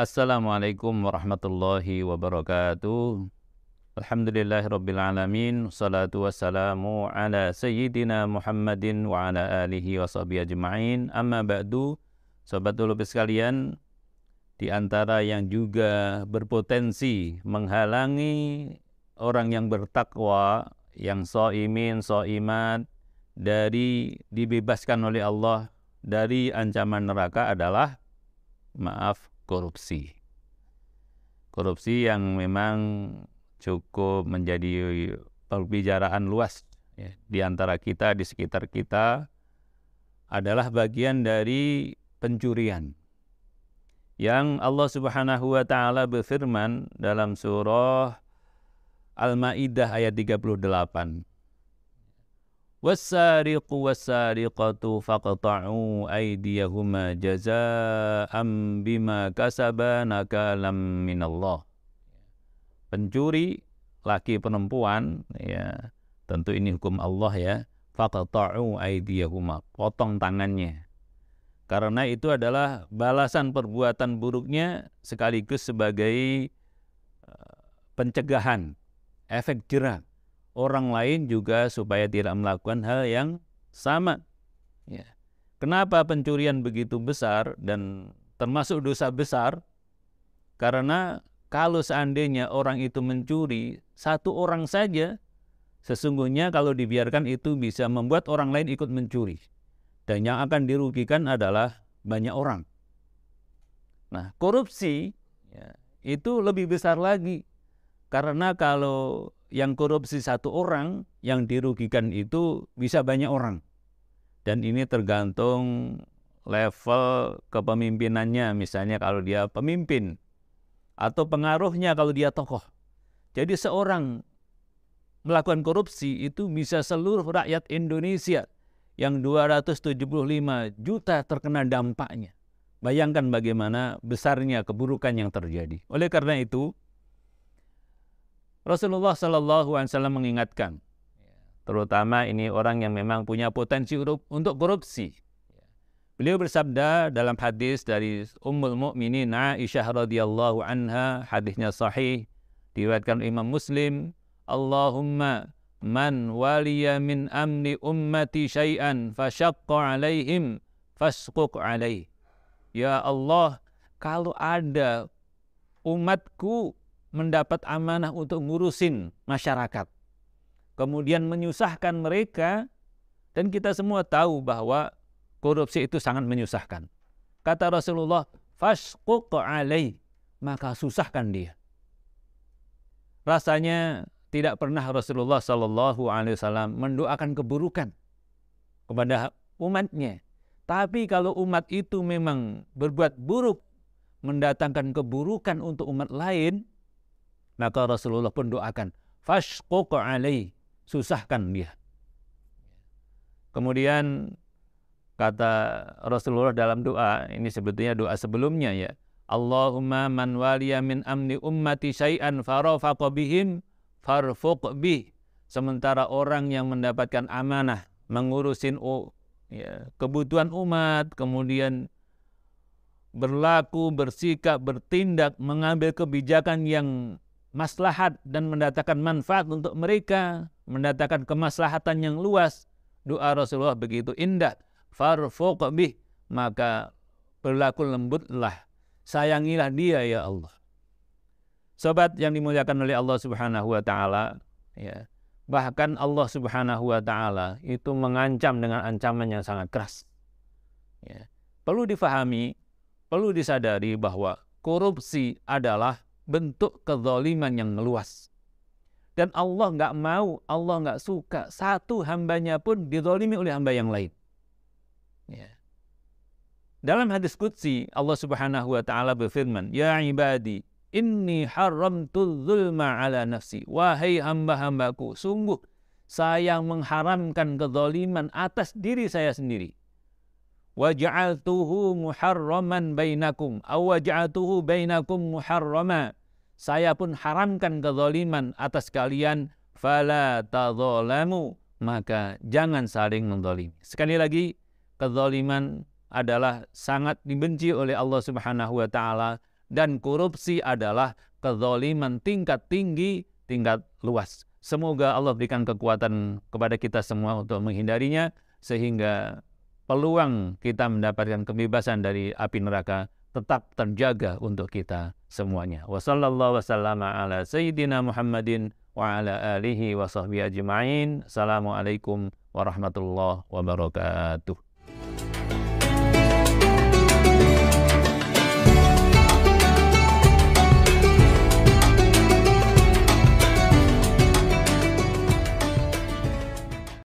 Assalamualaikum warahmatullahi wabarakatuh. Alhamdulillahirrabbilalamin. Wassalatu wassalamu ala sayyidina Muhammadin wa ala alihi wa sahbihi ajma'in. Amma ba'du. Sobat ulub sekalian, di antara yang juga berpotensi menghalangi orang yang bertakwa, yang shaimin, shaimat, dari dibebaskan oleh Allah dari ancaman neraka adalah korupsi. Korupsi yang memang cukup menjadi pembicaraan luas ya, di antara kita, di sekitar kita, adalah bagian dari pencurian. Yang Allah Subhanahu wa taala berfirman dalam surah Al-Maidah ayat 38. Wassariqu wassariqatu faqta'u aydiyahuma jazaa'an bima kasaba nakalam minallah. Pencuri laki perempuan ya, tentu ini hukum Allah ya. Faqta'u aydiyahuma, potong tangannya. Karena itu adalah balasan perbuatan buruknya sekaligus sebagai pencegahan, efek jerah orang lain juga supaya tidak melakukan hal yang sama. Ya. Kenapa pencurian begitu besar dan termasuk dosa besar? Karena kalau seandainya orang itu mencuri satu orang saja, sesungguhnya kalau dibiarkan itu bisa membuat orang lain ikut mencuri. Dan yang akan dirugikan adalah banyak orang. Nah, korupsi ya, itu lebih besar lagi. Karena kalau yang korupsi satu orang, yang dirugikan itu bisa banyak orang. Dan ini tergantung level kepemimpinannya. Misalnya kalau dia pemimpin, atau pengaruhnya kalau dia tokoh. Jadi seorang melakukan korupsi itu bisa seluruh rakyat Indonesia yang 275 juta terkena dampaknya. Bayangkan bagaimana besarnya keburukan yang terjadi. Oleh karena itu, Rasulullah SAW mengingatkan, terutama ini orang yang memang punya potensi untuk korupsi. Beliau bersabda dalam hadis dari Ummul Mukminin Aisyah radhiyallahu anha, hadisnya sahih, diriwayatkan Imam Muslim, Allahumma man waliya min amni ummati syai'an fasyaqqa alaihim fasquq alaih. Ya Allah, kalau ada umatku mendapat amanah untuk ngurusin masyarakat, kemudian menyusahkan mereka, dan kita semua tahu bahwa korupsi itu sangat menyusahkan. Kata Rasulullah, fasquq alaih, maka susahkan dia. Rasanya tidak pernah Rasulullah SAW mendoakan keburukan kepada umatnya. Tapi kalau umat itu memang berbuat buruk, mendatangkan keburukan untuk umat lain, maka Rasulullah pun doakan, fashquq alaih, susahkan dia. Kemudian kata Rasulullah dalam doa, ini sebetulnya doa sebelumnya ya, Allahumma man waliya min amni ummati syai'an farafaqa bihim farfuq bih. Sementara orang yang mendapatkan amanah mengurusin kebutuhan umat, kemudian berlaku, bersikap, bertindak, mengambil kebijakan yang maslahat dan mendatangkan manfaat untuk mereka, mendatangkan kemaslahatan yang luas, doa Rasulullah begitu indah, farfuq bih, maka berlaku lembutlah, sayangilah dia ya Allah. Sobat yang dimuliakan oleh Allah Subhanahu wa taala, ya. Bahkan Allah Subhanahu wa taala itu mengancam dengan ancaman yang sangat keras. Ya. Perlu difahami, perlu disadari bahwa korupsi adalah bentuk kezaliman yang meluas. Dan Allah nggak mau, Allah nggak suka satu hambanya pun dizalimi oleh hamba yang lain. Ya. Dalam hadis qudsi, Allah Subhanahu wa taala berfirman, "Ya ibadi, inni haramtu zulma ala nafsi." Wahai hamba-hambaku, sungguh saya mengharamkan kezaliman atas diri saya sendiri. Wa ja'altuhu muharraman bainakum aw waja'altuhu bainakum muharrama. Saya pun haramkan kezaliman atas kalian, fala tadzalamu, maka jangan saling menzalimi. Sekali lagi, kezaliman adalah sangat dibenci oleh Allah Subhanahu wa taala dan korupsi adalah kezaliman tingkat tinggi, tingkat luas. Semoga Allah berikan kekuatan kepada kita semua untuk menghindarinya, sehingga peluang kita mendapatkan kebebasan dari api neraka tetap terjaga untuk kita semuanya. Wassallallahu wasallama ala sayyidina Muhammadin wa ala alihi wa sahbihi ajma'in. Assalamualaikum warahmatullahi wabarakatuh.